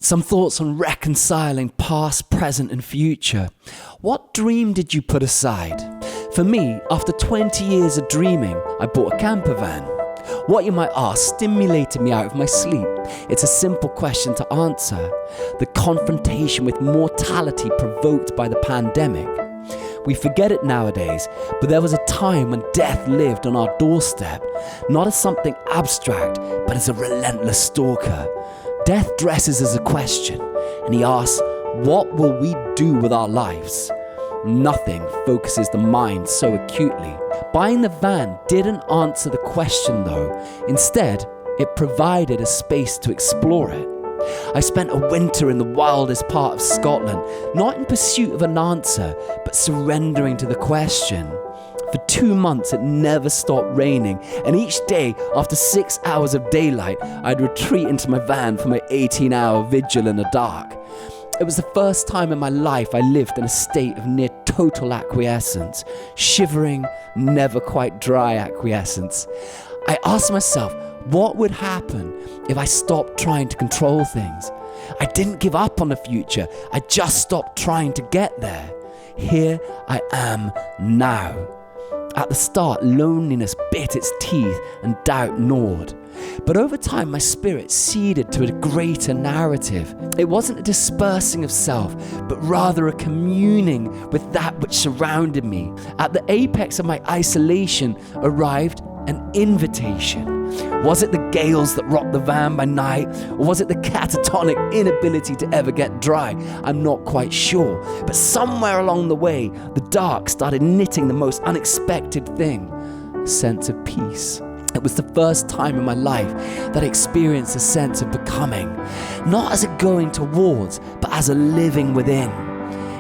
Some thoughts on reconciling past, present and future. What dream did you put aside? For me, after 20 years of dreaming, I bought a camper van. What, you might ask, stimulated me out of my sleep? It's a simple question to answer. The confrontation with mortality provoked by the pandemic. We forget it nowadays, but there was a time when death lived on our doorstep, not as something abstract, but as a relentless stalker. Death dresses as a question, and he asks, what will we do with our lives? Nothing focuses the mind so acutely. Buying the van didn't answer the question though. Instead, it provided a space to explore it. I spent a winter in the wildest part of Scotland, not in pursuit of an answer, but surrendering to the question. For 2 months it never stopped raining, and each day after 6 hours of daylight I'd retreat into my van for my 18-hour vigil in the dark. It was the first time in my life I lived in a state of near total acquiescence, shivering, never quite dry acquiescence. I asked myself, what would happen if I stopped trying to control things? I didn't give up on the future, I just stopped trying to get there. Here I am now. At the start, loneliness bit its teeth and doubt gnawed. But over time, my spirit ceded to a greater narrative. It wasn't a dispersing of self, but rather a communing with that which surrounded me. At the apex of my isolation arrived an invitation. Was it the gales that rocked the van by night, or was it the catatonic inability to ever get dry? I'm not quite sure. But somewhere along the way, the dark started knitting the most unexpected thing, a sense of peace. It was the first time in my life that I experienced a sense of becoming, not as a going towards, but as a living within.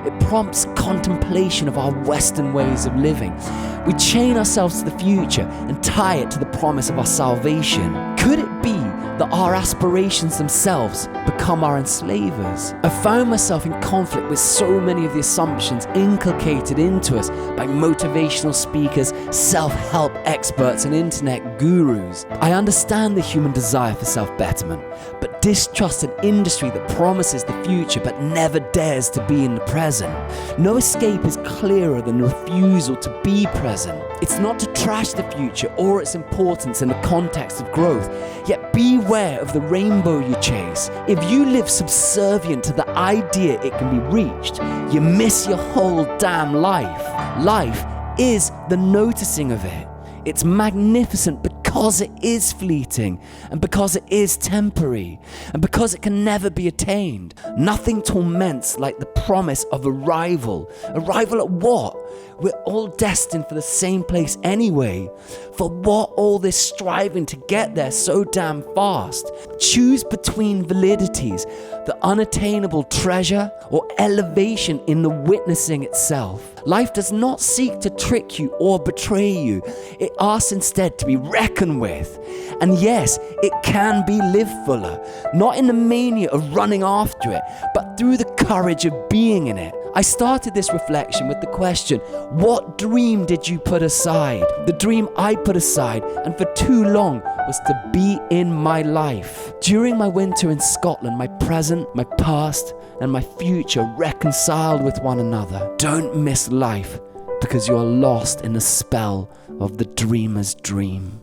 It prompts contemplation of our Western ways of living. We chain ourselves to the future and tie it to the promise of our salvation. Could it be that our aspirations themselves become our enslavers? I found myself in conflict with so many of the assumptions inculcated into us by motivational speakers, self-help experts and internet gurus. I understand the human desire for self-betterment, but distrust an industry that promises the future but never dares to be in the present. No escape is clearer than the refusal to be present. It's not to trash the future or its importance in the context of growth, yet beware of the rainbow you chase. If you live subservient to the idea it can be reached, you miss your whole damn life. Life is the noticing of it. It's magnificent because it is fleeting, and because it is temporary, and because it can never be attained. Nothing torments like the promise of arrival. Arrival at what? We're all destined for the same place anyway. For what all this striving to get there so damn fast? Choose between validities, the unattainable treasure or elevation in the witnessing itself. Life does not seek to trick you or betray you. It asks instead to be reckoned with. And yes, it can be lived fuller, not in the mania of running after it, but through the courage of being in it. I started this reflection with the question, what dream did you put aside? The dream I put aside, and for too long, was to be in my life. During my winter in Scotland, my present, my past, and my future reconciled with one another. Don't miss life because you are lost in the spell of the dreamer's dream.